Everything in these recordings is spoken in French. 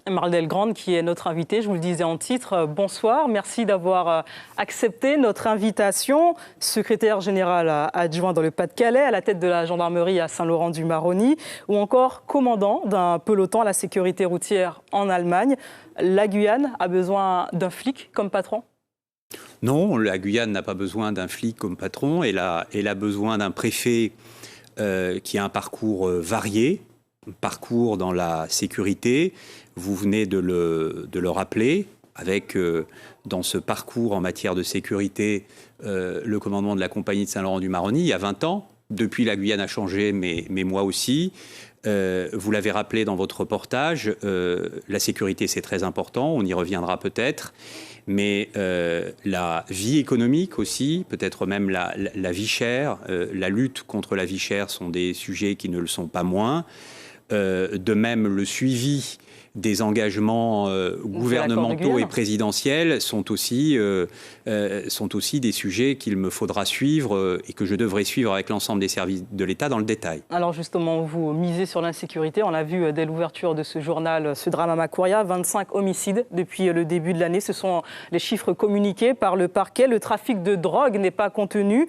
Mardel Grande qui est notre invitée, je vous le disais en titre. Bonsoir, merci d'avoir accepté notre invitation. Secrétaire général adjoint dans le Pas-de-Calais, à la tête de la gendarmerie à Saint-Laurent-du-Maroni, ou encore commandant d'un peloton à la sécurité routière en Allemagne. La Guyane a besoin d'un flic comme patron ? Non, la Guyane n'a pas besoin d'un flic comme patron. Elle a besoin d'un préfet qui a un parcours varié, un parcours dans la sécurité. Vous venez de le rappeler, avec dans ce parcours en matière de sécurité le commandement de la compagnie de Saint-Laurent-du-Maroni il y a 20 ans. Depuis, la Guyane a changé, mais moi aussi. Vous l'avez rappelé dans votre reportage, la sécurité c'est très important, on y reviendra peut-être, mais la vie économique aussi, peut-être même la vie chère, la lutte contre la vie chère sont des sujets qui ne le sont pas moins. De même, le suivi des engagements gouvernementaux et présidentiels sont aussi des sujets qu'il me faudra suivre et que je devrais suivre avec l'ensemble des services de l'État dans le détail. Alors justement, vous misez sur l'insécurité. On l'a vu dès l'ouverture de ce journal, ce drame à Macouria, 25 homicides depuis le début de l'année. Ce sont les chiffres communiqués par le parquet. Le trafic de drogue n'est pas contenu.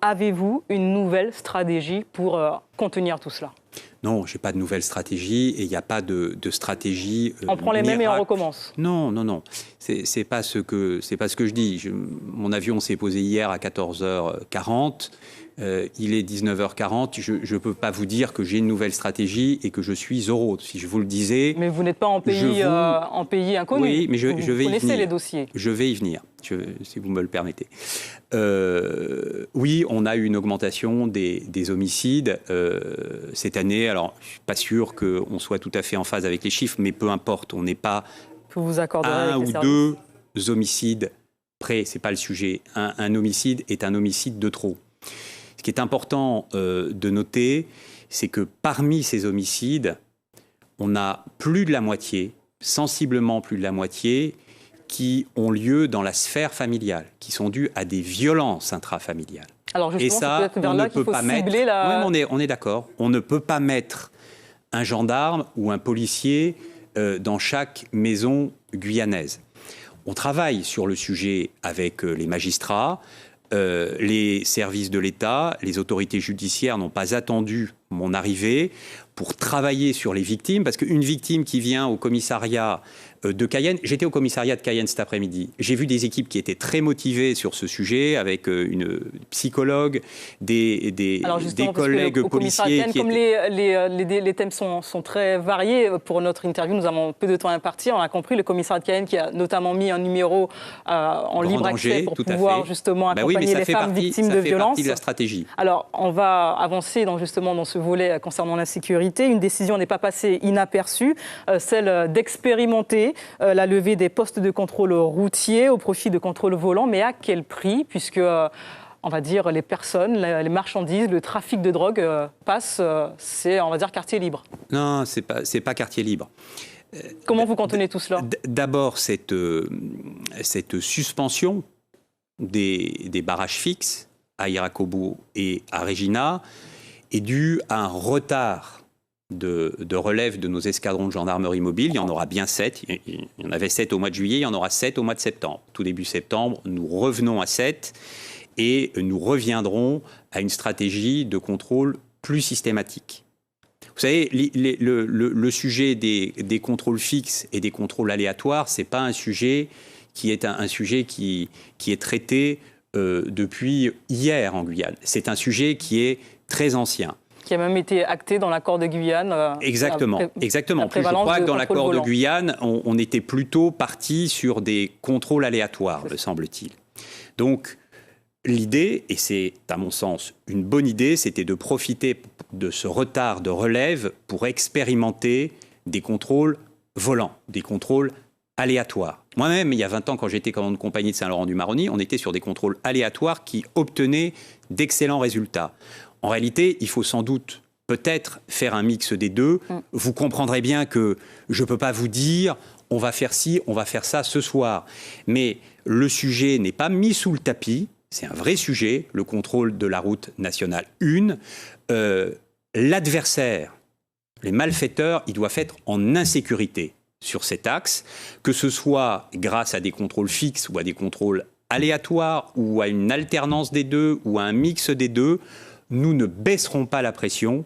Avez-vous une nouvelle stratégie pour contenir tout cela ? Non, je n'ai pas de nouvelle stratégie et il n'y a pas de stratégie on prend les mêmes et on recommence. Non. C'est pas ce que je dis. Mon avion s'est posé hier à 14h40. Il est 19h40. Je ne peux pas vous dire que j'ai une nouvelle stratégie et que je suis heureux. Si je vous le disais... Mais vous n'êtes pas en pays inconnu. Oui, mais je vais y venir. Vous connaissez les dossiers. Je vais y venir, si vous me le permettez. Oui, on a eu une augmentation des homicides cette année. Alors, je ne suis pas sûr qu'on soit tout à fait en phase avec les chiffres, mais peu importe. On n'est pas un ou deux homicides près. Ce n'est pas le sujet. Un homicide est un homicide de trop. Ce qui est important de noter, c'est que parmi ces homicides, on a plus de la moitié, sensiblement plus de la moitié, qui ont lieu dans la sphère familiale, qui sont dus à des violences intrafamiliales. Alors justement, c'est peut-être vers là qu'il faut cibler la... Oui, on est d'accord. On ne peut pas mettre un gendarme ou un policier dans chaque maison guyanaise. On travaille sur le sujet avec les magistrats. Les services de l'État, les autorités judiciaires n'ont pas attendu mon arrivée pour travailler sur les victimes, parce qu'une victime qui vient au commissariat de Cayenne, j'étais au commissariat de Cayenne cet après-midi, j'ai vu des équipes qui étaient très motivées sur ce sujet, avec une psychologue, des collègues policiers. Comme les thèmes sont très variés, pour notre interview, nous avons peu de temps imparti. On a compris, le commissariat de Cayenne qui a notamment mis un numéro en libre accès pour pouvoir justement accompagner les femmes victimes de violences. Ça fait partie de la stratégie. Alors, on va avancer dans ce volet concernant la sécurité. Une décision n'est pas passée inaperçue, celle d'expérimenter la levée des postes de contrôle routier au profit de contrôle volant, mais à quel prix ? Puisque, on va dire, les personnes, les marchandises, le trafic de drogue passe, c'est, on va dire, quartier libre. Non, c'est pas quartier libre. Comment vous contenez tout cela ? D'abord, cette suspension des barrages fixes à Irakobo et à Regina est due à un retard de relève de nos escadrons de gendarmerie mobile. Il y en aura bien 7. Il y en avait 7 au mois de juillet, il y en aura 7 au mois de septembre. Tout début septembre, nous revenons à 7 et nous reviendrons à une stratégie de contrôle plus systématique. Vous savez, le sujet des contrôles fixes et des contrôles aléatoires, ce n'est pas un sujet qui est un sujet qui est traité depuis hier en Guyane. C'est un sujet qui est très ancien. Qui a même été acté dans l'accord de Guyane. Exactement. Je crois que dans l'accord de Guyane, on était plutôt parti sur des contrôles aléatoires, me semble-t-il. Donc, l'idée, et c'est à mon sens une bonne idée, c'était de profiter de ce retard de relève pour expérimenter des contrôles volants, des contrôles aléatoires. Moi-même, il y a 20 ans, quand j'étais commandant de compagnie de Saint-Laurent-du-Maroni, on était sur des contrôles aléatoires qui obtenaient d'excellents résultats. En réalité, il faut sans doute peut-être faire un mix des deux. Vous comprendrez bien que je ne peux pas vous dire on va faire ci, on va faire ça ce soir. Mais le sujet n'est pas mis sous le tapis. C'est un vrai sujet, le contrôle de la route nationale 1. L'adversaire, les malfaiteurs, ils doivent être en insécurité. sur cet axe, que ce soit grâce à des contrôles fixes ou à des contrôles aléatoires ou à une alternance des deux ou à un mix des deux. Nous ne baisserons pas la pression,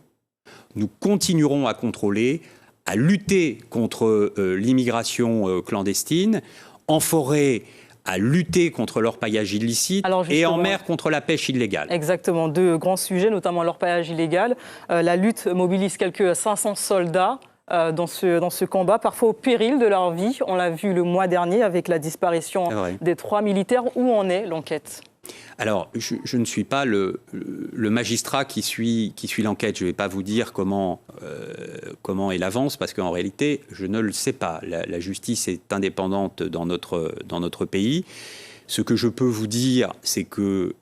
nous continuerons à contrôler, à lutter contre l'immigration clandestine, en forêt, à lutter contre l'orpaillage illicite et en mer contre la pêche illégale. Exactement, deux grands sujets, notamment l'orpaillage illégal. La lutte mobilise quelques 500 soldats dans ce combat, parfois au péril de leur vie. On l'a vu le mois dernier avec la disparition des 3 militaires. Où en est l'enquête ? Alors, je ne suis pas le magistrat qui suit l'enquête. Je ne vais pas vous dire comment elle avance, parce qu'en réalité, je ne le sais pas. La justice est indépendante dans notre pays. Ce que je peux vous dire, c'est que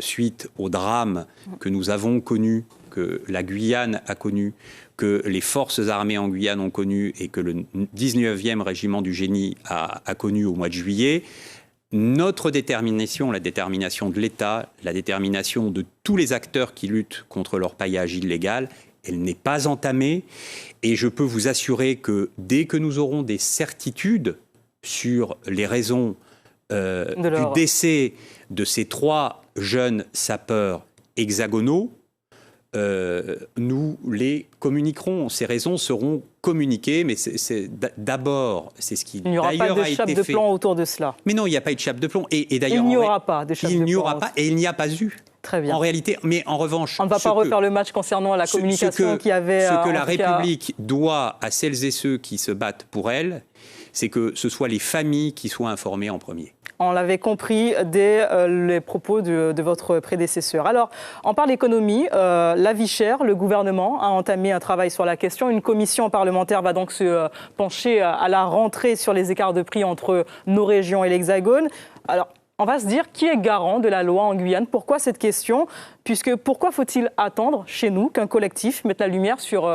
suite au drame que nous avons connu, que la Guyane a connu, que les forces armées en Guyane ont connu et que le 19e régiment du génie a connu au mois de juillet, notre détermination, la détermination de l'État, la détermination de tous les acteurs qui luttent contre l'orpaillage illégal, elle n'est pas entamée. Et je peux vous assurer que dès que nous aurons des certitudes sur les raisons du décès de ces 3 jeunes sapeurs hexagonaux, nous les communiquerons. Ces raisons seront communiquées, mais d'abord, c'est ce qui d'ailleurs a été fait. Il n'y aura pas de chape de plomb autour de cela. Mais non, il n'y a pas eu de chape de plomb. Et d'ailleurs, il n'y aura pas de chape de plomb. Il n'y aura pas, et il n'y a pas eu. Très bien. En réalité, mais en revanche... On ne va pas refaire le match concernant la communication qu'il y avait... Ce que la République doit à celles et ceux qui se battent pour elle, c'est que ce soit les familles qui soient informées en premier. On l'avait compris dès les propos de votre prédécesseur. Alors, on parle économie. La vie chère, le gouvernement a entamé un travail sur la question. Une commission parlementaire va donc se pencher à la rentrée sur les écarts de prix entre nos régions et l'Hexagone. Alors, on va se dire, qui est garant de la loi en Guyane ? Pourquoi cette question ? Pourquoi faut-il attendre chez nous qu'un collectif mette la lumière sur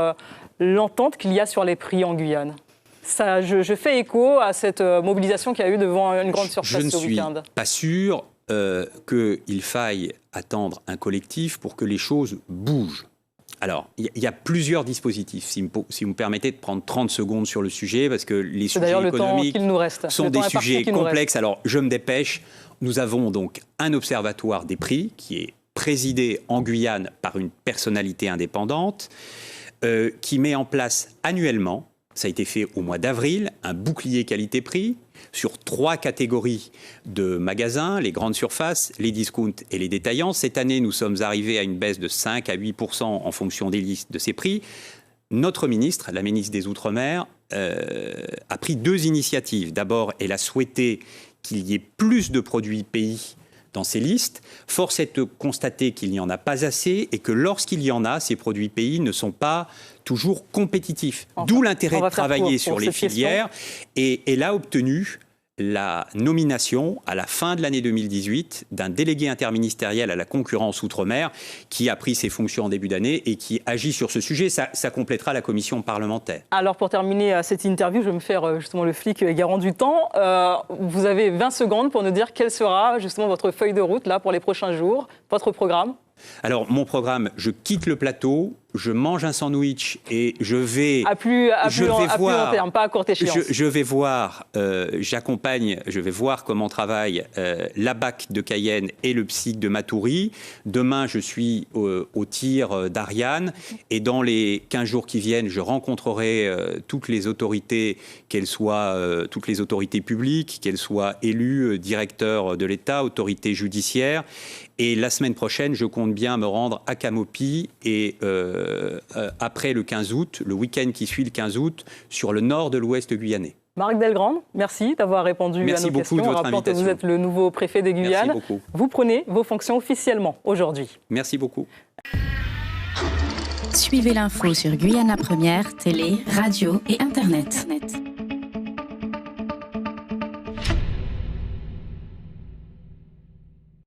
l'entente qu'il y a sur les prix en Guyane ? Ça, je fais écho à cette mobilisation qu'il y a eu devant une grande surface ce week-end. Je ne suis pas sûr qu'il faille attendre un collectif pour que les choses bougent. Alors, il y a plusieurs dispositifs, si vous me permettez de prendre 30 secondes sur le sujet, parce que les sujets économiques sont des sujets complexes. Alors, je me dépêche. Nous avons donc un observatoire des prix qui est présidé en Guyane par une personnalité indépendante qui met en place annuellement, ça a été fait au mois d'avril, un bouclier qualité-prix sur 3 catégories de magasins, les grandes surfaces, les discounts et les détaillants. Cette année, nous sommes arrivés à une baisse de 5 à 8% en fonction des listes de ces prix. Notre ministre, la ministre des Outre-mer, a pris 2 initiatives. D'abord, elle a souhaité qu'il y ait plus de produits pays dans ces listes. Force est de constater qu'il n'y en a pas assez et que lorsqu'il y en a, ces produits pays ne sont pas toujours compétitifs. D'où l'intérêt de travailler sur les filières. Et elle a obtenu la nomination à la fin de l'année 2018 d'un délégué interministériel à la concurrence Outre-mer qui a pris ses fonctions en début d'année et qui agit sur ce sujet. Ça complétera la commission parlementaire. Alors pour terminer cette interview, je vais me faire justement le flic garant du temps. Vous avez 20 secondes pour nous dire quelle sera justement votre feuille de route là pour les prochains jours, votre programme. Alors, mon programme, je quitte le plateau, je mange un sandwich et je vais... À plus long terme, pas à courte échéance. Je vais voir, je vais voir comment travaille la BAC de Cayenne et le PSIC de Matoury. Demain, je suis au tir d'Ariane et dans les 15 jours qui viennent, je rencontrerai toutes les autorités, toutes les autorités publiques, qu'elles soient élues, directeurs de l'État, autorités judiciaires. Et la semaine prochaine, je compte bien me rendre à Camopi et après le 15 août, le week-end qui suit le 15 août, sur le nord de l'ouest guyanais. Marc Delgrande, merci d'avoir répondu à nos questions. Merci beaucoup de votre invitation. Que vous êtes le nouveau préfet de Guyane. Merci beaucoup. Vous prenez vos fonctions officiellement aujourd'hui. Merci beaucoup. Suivez l'info sur Guyana Première, télé, radio et Internet.